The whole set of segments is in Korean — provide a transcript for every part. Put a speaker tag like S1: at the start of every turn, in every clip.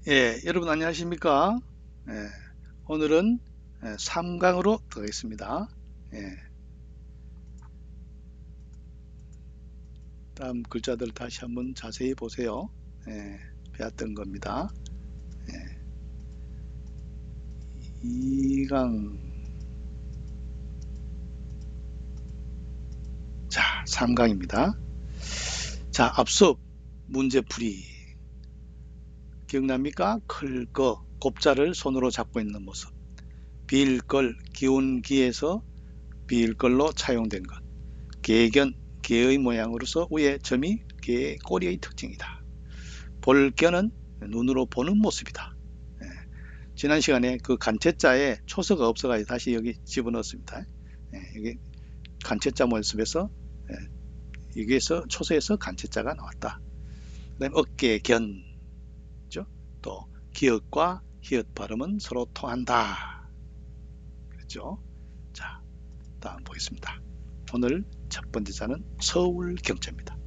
S1: 예, 여러분 안녕하십니까? 예, 오늘은 3강으로 들어가겠습니다. 예, 다음 글자들 다시 한번 자세히 보세요. 예, 배웠던 겁니다. 예, 2강, 자, 3강입니다. 자, 앞서 문제풀이 기억납니까? 클 거, 곱자를 손으로 잡고 있는 모습. 빌걸, 기운기에서 빌걸로 차용된 것. 개견, 개의 모양으로서 위에 점이 개의 꼬리의 특징이다. 볼견은 눈으로 보는 모습이다. 예, 지난 시간에 그 간체자에 초서가 없어가지고 다시 여기 집어넣었습니다. 예, 여기 간체자 모습에서 여기에서 초서에서 간체자가 나왔다. 그다음 어깨견, 또 기역과 히읗 발음은 서로 통한다. 그렇죠? 자, 다음 보겠습니다. 오늘 첫 번째 자는 서울경자입니다.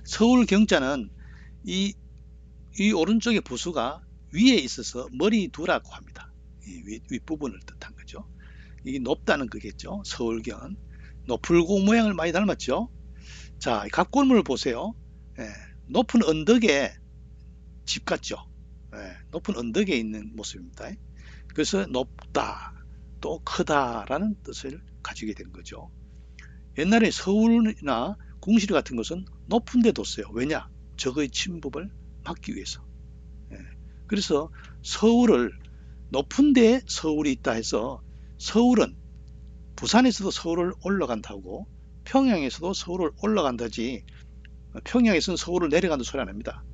S1: 서울경자는 이 오른쪽의 부수가 위에 있어서 머리두라고 합니다. 윗부분을 뜻한 거죠. 이게 높다는 거겠죠. 서울경은 높을고 모양을 많이 닮았죠. 자, 갑골문을 보세요. 예, 높은 언덕에 집 같죠. 예, 높은 언덕에 있는 모습입니다. 그래서 높다, 또 크다라는 뜻을 가지게 된 거죠. 옛날에 서울이나 궁실 같은 것은 높은 데 뒀어요. 왜냐? 적의 침범을 막기 위해서. 예, 그래서 서울을 높은 데에 서울이 있다 해서 서울은 부산에서도 서울을 올라간다고 평양에서도 서울을 올라간다지 평양에서는 서울을 내려간다는 소리 안 합니다.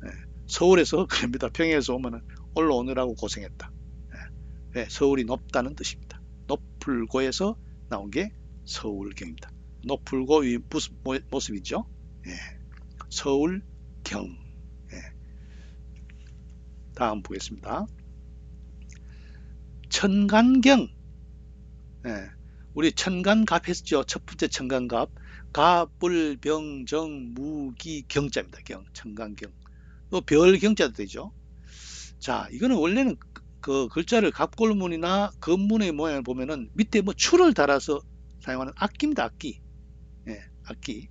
S1: 예, 서울에서 그럽니다. 평양에서 오면 올라오느라고 고생했다. 예, 예, 서울이 높다는 뜻입니다. 높을고에서 나온 게 서울경입니다. 높을고의 모습이죠. 예, 서울경. 예, 다음 보겠습니다. 천간경. 예, 우리 천간갑 했죠. 첫 번째 천간갑. 갑불병정무기경자입니다. 경, 천간경. 또 별경자도 되죠. 자, 이거는 원래는 그 글자를 갑골문이나 건문의 모양을 보면은 밑에 뭐 줄을 달아서 사용하는 악기입니다. 악기. 예, 악기.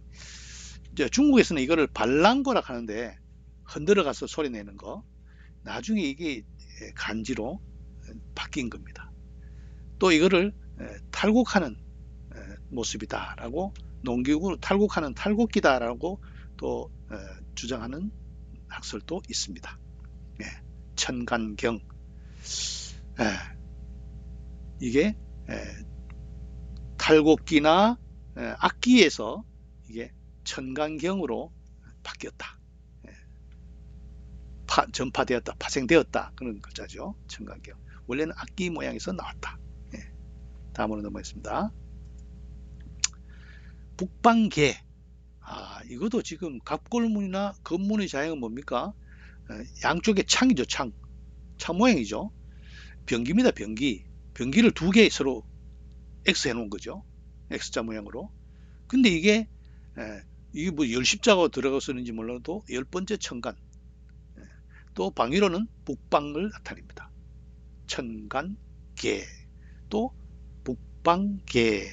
S1: 이제 중국에서는 이거를 발랑거라 하는데 흔들어 가서 소리 내는 거. 나중에 이게 간지로 바뀐 겁니다. 또 이거를 탈곡하는 모습이다라고 농기구로 탈곡하는 탈곡기다라고 또 주장하는 학설도 있습니다. 예, 천간경. 예, 이게 탈곡기나 악기에서 이게 천간경으로 바뀌었다. 전파되었다, 파생되었다 그런 글자죠. 천간경. 원래는 악기 모양에서 나왔다. 예, 다음으로 넘어가겠습니다. 북방계. 아, 이것도 지금 갑골문이나 건문의 자형은 뭡니까? 양쪽에 창이죠, 창. 창 모양이죠. 변기입니다, 변기. 변기를 두 개 서로 X 해놓은 거죠. X자 모양으로. 근데 이게 뭐 열십자가 들어가서는지 몰라도 열 번째 천간. 또 방위로는 북방을 나타냅니다. 천간계. 또 북방계.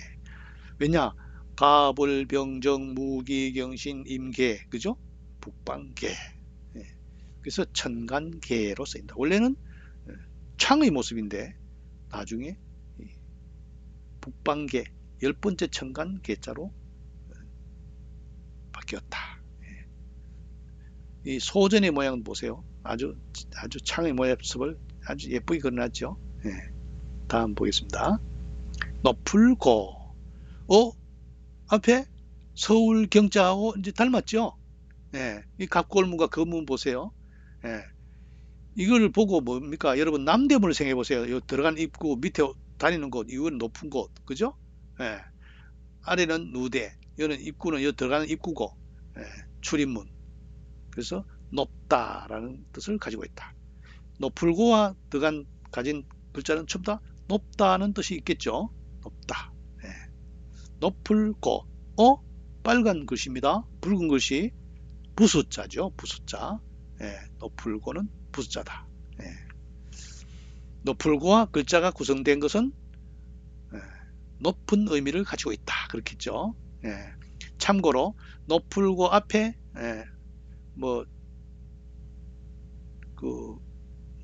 S1: 왜냐? 가불병정 무기경신 임계, 그죠? 북방계. 예, 그래서 천간계로 쓰인다. 원래는 창의 모습인데 나중에 북방계 열 번째 천간계자로 바뀌었다. 이 소전의 모양 보세요. 아주 창의 모습을 아주 예쁘게 그려놨죠. 예, 다음 보겠습니다. 높을고. 앞에 서울 경자하고 이제 닮았죠. 예, 이 갑골문과 거문 보세요. 예, 이걸 보고 뭡니까? 여러분 남대문을 생각해 보세요. 요 들어간 입구 밑에 다니는 곳, 이건 높은 곳, 그죠? 예, 아래는 누대, 여는 입구는 여 들어가는 입구고, 예, 출입문. 그래서 높다라는 뜻을 가지고 있다. 높을고와 들어간 가진 글자는 전부 다 높다는 뜻이 있겠죠. 높다. 예. 높을고. 빨간 글씨입니다. 붉은 글씨 부숫자죠. 부숫자. 노풀고는 부자다. 노풀고와 글자가 구성된 것은 높은 의미를 가지고 있다. 그렇겠죠. 참고로 노풀고 앞에 뭐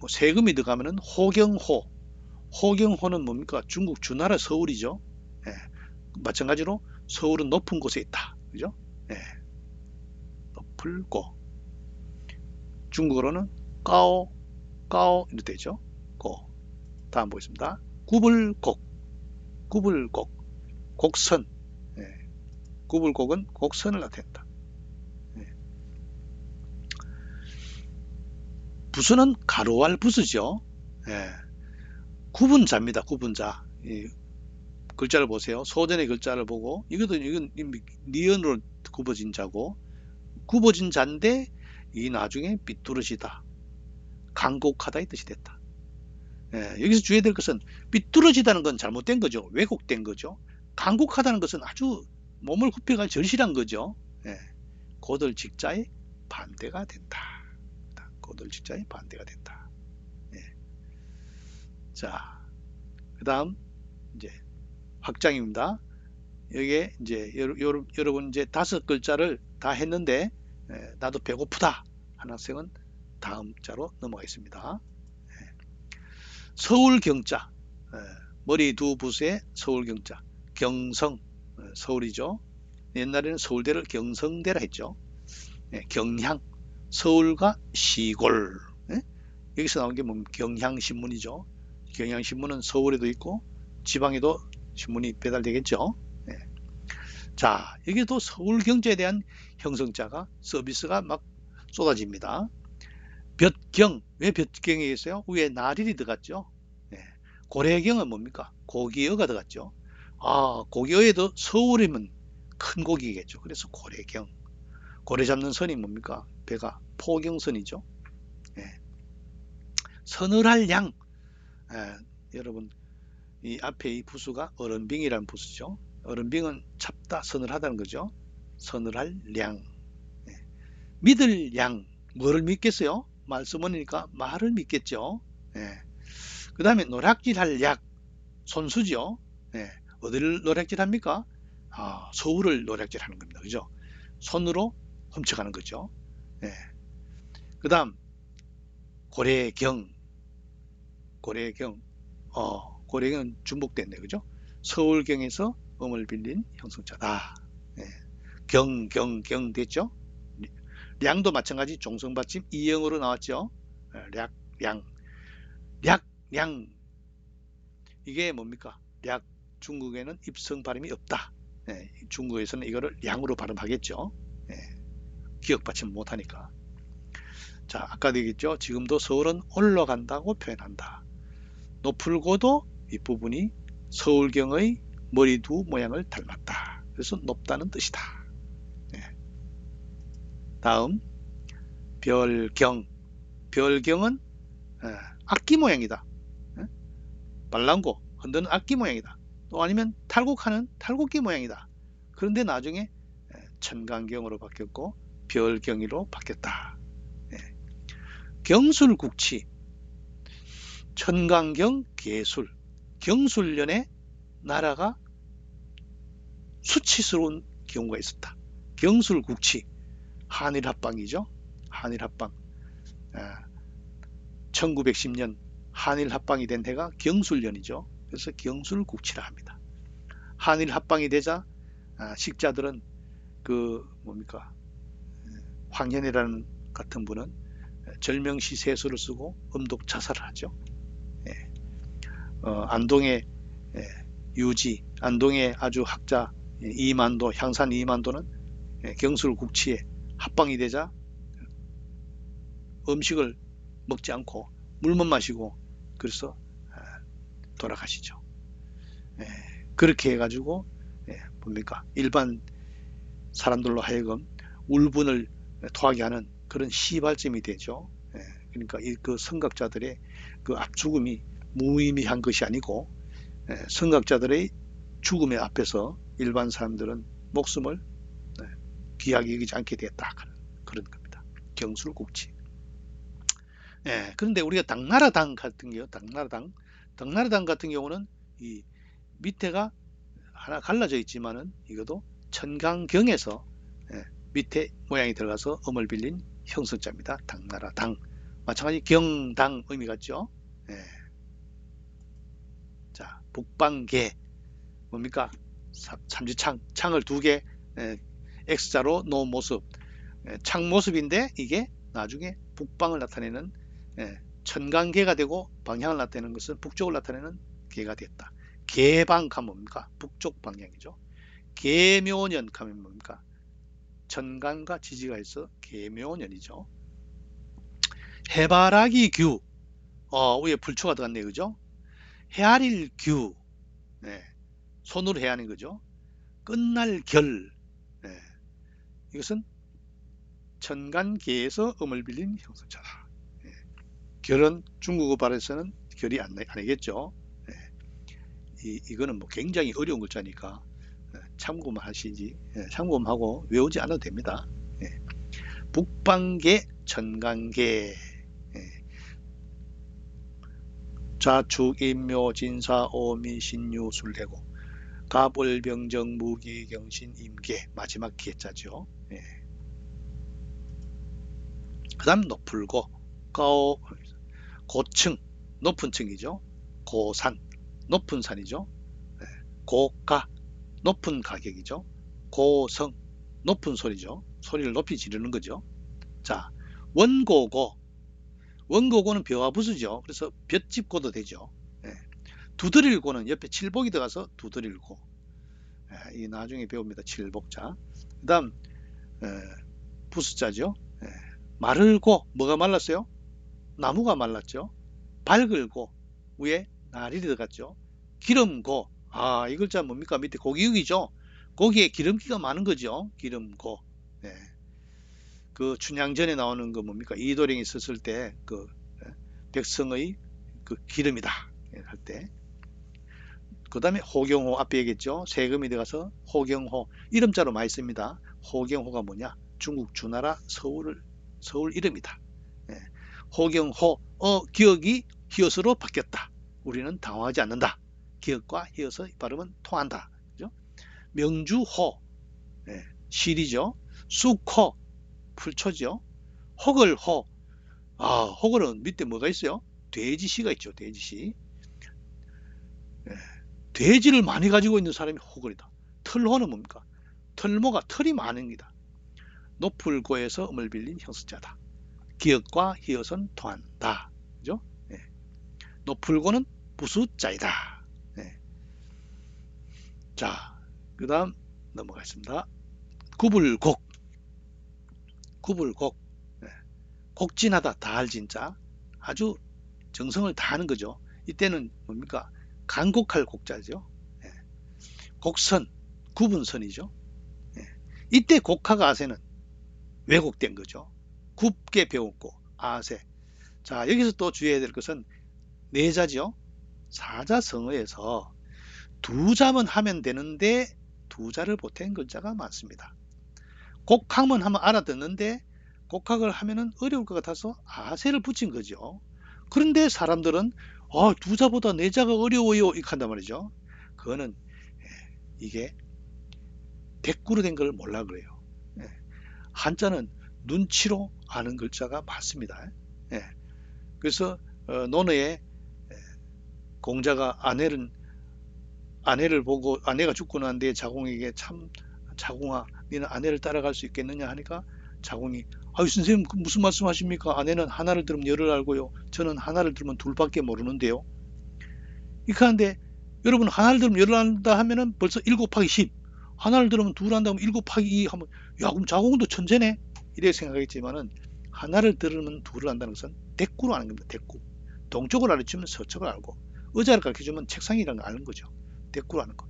S1: 세금이 들어가면은 호경호는 뭡니까? 중국 주나라 서울이죠. 마찬가지로 서울은 높은 곳에 있다. 그죠? 노풀고. 중국어로는 까오 이렇게 되죠. 고. 다음 보겠습니다. 구불곡. 곡선. 구불곡은 곡선을 나타낸다. 부수는 가로알 부수죠. 구분자입니다. 구분자. 글자를 보세요. 소전의 글자를 보고 이건 니은으로 굽어진 자고 굽어진 자인데 이 나중에 삐뚤어지다, 간곡하다 이 뜻이 됐다. 여기서 주의해야 될 것은 삐뚤어지다는 건 잘못된 거죠. 왜곡된 거죠. 간곡하다는 것은 아주 몸을 굽혀갈 절실한 거죠. 고들직자의 반대가 된다. 고들직자의 반대가 된다. 자, 그 다음 이제 확장입니다. 여기에 이제 여러분 이제 5글자를 다 했는데 나도 배고프다 하는 학생은 다음 자로 넘어가겠습니다. 서울경자, 머리 두 붓에 서울경자, 경성, 서울이죠. 옛날에는 서울대를 경성대라 했죠. 경향, 서울과 시골. 여기서 나온 게 뭐 경향신문이죠. 경향신문은 서울에도 있고 지방에도 신문이 배달되겠죠. 자, 여기도 서울경제에 대한 형성자가 서비스가 막 쏟아집니다. 볕경, 왜 볕경이 있어요? 위에 나릴이 들어갔죠. 고래경은 뭡니까? 고기어가 들어갔죠. 고기어에도 서울이면 큰 고기겠죠. 그래서 고래경. 고래 잡는 선이 뭡니까? 배가 포경선이죠. 서늘할 양. 여러분 이 앞에 이 부수가 어른빙이라는 부수죠. 어른빙은 찹다, 서늘하다는 거죠. 서늘할 양. 믿을 양. 뭐를 믿겠어요? 말씀하니까 말을 믿겠죠. 그 다음에 노략질할 약. 손수죠. 어디를 노략질합니까? 서울을 노략질하는 겁니다. 그죠? 손으로 훔쳐가는 거죠. 그 다음 고래경. 고래경은 중복됐네. 그죠? 서울경에서 음을 빌린 형성자다. 경 됐죠? 량도 마찬가지 종성받침 이형으로 나왔죠. 량. 이게 뭡니까? 중국에는 입성 발음이 없다. 중국에서는 이거를 량으로 발음하겠죠. 기억 받침 못하니까. 자, 아까도 얘기했죠. 지금도 서울은 올라간다고 표현한다. 노풀고도 윗부분이 서울경의 머리 두 모양을 닮았다. 그래서 높다는 뜻이다. 다음 별경. 별경은 악기 모양이다. 발랑고 흔드는 악기 모양이다. 또 아니면 탈곡하는 탈곡기 모양이다. 그런데 나중에 천간경으로 바뀌었고 별경이로 바뀌었다. 경술국치. 천간경 계술. 경술년에 나라가 수치스러운 경우가 있었다. 경술국치. 한일합방이죠. 한일합방. 1910년 한일합방이 된 해가 경술년이죠. 그래서 경술국치라 합니다. 한일합방이 되자 식자들은 황현이라는 같은 분은 절명시세수를 쓰고 음독자살을 하죠. 안동의 유지, 안동의 아주 학자 이만도, 향산 이만도는 경술국치에 합방이 되자 음식을 먹지 않고 물만 마시고 그래서 돌아가시죠. 그렇게 해가지고 뭡니까? 일반 사람들로 하여금 울분을 토하게 하는 그런 시발점이 되죠. 그러니까 그 선각자들의 그 앞죽음이 무의미한 것이 아니고 선각자들의 죽음의 앞에서 일반 사람들은 목숨을 귀하게 여기지 않게 되었다. 그런 겁니다. 경술국치. 예, 그런데 우리가 당나라당 같은 경우, 당나라당 같은 경우는 이 밑에가 하나 갈라져 있지만은 이것도 천강경에서 예, 밑에 모양이 들어가서 음을 빌린 형성자입니다. 당나라당. 마찬가지 경당 의미 같죠? 예. 자, 북방계 뭡니까? 삼지창, 창을 두 개 X자로 놓은 모습. 창 모습인데 이게 나중에 북방을 나타내는 천간계가 되고 방향을 나타내는 것은 북쪽을 나타내는 계가 됐다. 계방하면 뭡니까? 북쪽 방향이죠. 계묘년 하면 뭡니까? 천간과 지지가 있어 계묘년이죠. 해바라기 규, 위에 불초가 들어갔네, 그죠? 헤아릴 규, 네, 손으로 해야 하는 거죠. 끝날 결, 네, 이것은 천간계에서 음을 빌린 형성자다. 네, 결은 중국어 발에서는 결이 아니겠죠. 네, 이거는 뭐 굉장히 어려운 글자니까 참고만 하시지, 참고만 하고 외우지 않아도 됩니다. 네, 북방계, 천간계, 좌축, 인묘, 진사, 오미, 신유, 술해고, 갑을, 병정, 무기, 경신, 임계, 마지막 기해자죠. 예. 그 다음 높을고, 고층, 높은 층이죠. 고산, 높은 산이죠. 예. 고가, 높은 가격이죠. 고성, 높은 소리죠. 소리를 높이 지르는 거죠. 자, 원고고, 원고고는 벼와 부수죠. 그래서 볏짚고도 되죠. 예. 두드릴고는 옆에 칠복이 들어가서 두드릴고. 예, 이 나중에 배웁니다. 칠복자. 그 다음 부수자죠. 예. 마르고 뭐가 말랐어요? 나무가 말랐죠. 밝을고 위에 날이 들어갔죠. 기름고, 이 글자 뭡니까? 밑에 고기육이죠. 고기에 기름기가 많은 거죠. 기름고. 예. 그 춘향전에 나오는 거 뭡니까? 이도령이 썼을 때 그 백성의 그 기름이다 할 때. 그 다음에 호경호 앞에 얘기했죠. 세금이 들어가서 호경호, 이름자로 많이 씁니다. 호경호가 뭐냐? 중국 주나라 서울 이름이다. 예. 호경호, 기억이 히읗으로 바뀌었다. 우리는 당황하지 않는다. 기억과 히읗의 발음은 통한다. 그죠? 명주호, 예, 실이죠. 수코, 풀초죠. 호글호, 호글은 밑에 뭐가 있어요? 돼지시가 있죠. 돼지시. 예, 돼지를 많이 가지고 있는 사람이 호글이다. 털호는 뭡니까? 털모가 털이 많습니다. 높을고에서 음을 빌린 형습자다. 기역과 히읗은 통한다. 그죠? 예. 높을고는 부수자이다. 예. 자, 그 다음 넘어가겠습니다. 구불곡. 구불곡. 예. 곡진하다. 다할 진짜. 아주 정성을 다하는 거죠. 이때는 뭡니까? 간곡할 곡자죠. 예. 곡선, 구분선이죠. 예. 이때 곡하가 아세는 왜곡된 거죠. 굽게 배웠고 아세. 자, 여기서 또 주의해야 될 것은 네자죠. 사자성어에서 두 자만 하면 되는데 두 자를 보탠 글자가 많습니다. 곡학만 하면 알아듣는데 곡학을 하면은 어려울 것 같아서 아세를 붙인 거죠. 그런데 사람들은 두 자보다 네 자가 어려워요 이렇게 한단 말이죠. 그거는 이게 대꾸로 된 걸 몰라 그래요. 한자는 눈치로 아는 글자가 많습니다. 그래서 논어에 공자가 아내를 보고 아내가 죽고 난 뒤에 자공에게 참 자공아 너는 아내를 따라갈 수 있겠느냐 하니까 자공이 아유 선생님 무슨 말씀 하십니까? 아내는 하나를 들으면 열을 알고요. 저는 하나를 들으면 둘밖에 모르는데요. 이렇게 하는데 여러분 하나를 들으면 열을 안다 하면은 벌써 7 곱하기 10 하나를 들으면 둘 한다면 7 곱하기 2 하면 야 그럼 자공도 천재네 이렇게 생각했지만은 하나를 들으면 둘을 안다는 것은 대꾸로 아는 겁니다. 대꾸. 동쪽을 알려주면 서쪽을 알고 의자를 가르쳐주면 책상이라는 걸 아는 거죠. 대꾸로 아는 거.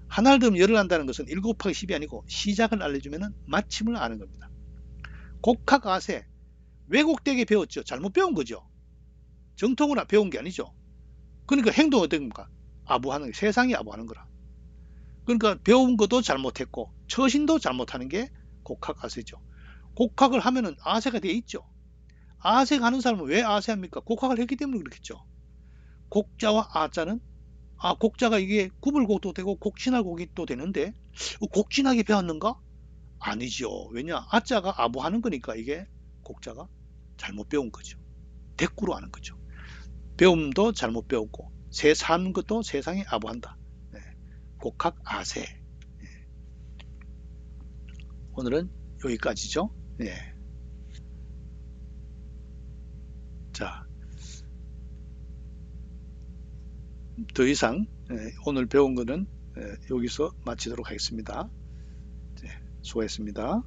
S1: 하나를 들으면 열을 안다는 것은 7 곱하기 10이 아니고 시작을 알려주면 마침을 아는 겁니다. 곡학 아세 왜곡되게 배웠죠. 잘못 배운 거죠. 정통으로 배운 게 아니죠. 그러니까 행동은 어떤 겁니까? 아부하는 세상이 아부하는 거라. 그러니까 배운 것도 잘못했고 처신도 잘못하는 게 곡학 아세죠. 곡학을 하면은 아세가 되어 있죠. 아세 가는 사람은 왜 아세 합니까? 곡학을 했기 때문에 그렇겠죠. 곡자와 아자는 곡자가 이게 구불곡도 되고 곡진할곡이 또 되는데 곡진하게 배웠는가? 아니죠. 왜냐? 아자가 아부하는 거니까 이게 곡자가 잘못 배운 거죠. 대꾸로 하는 거죠. 배움도 잘못 배웠고 사는 것도 세상에 아부한다. 네. 곡학 아세. 네. 오늘은 여기까지죠. 네. 자, 더 이상 오늘 배운 거는 여기서 마치도록 하겠습니다. 네, 수고했습니다.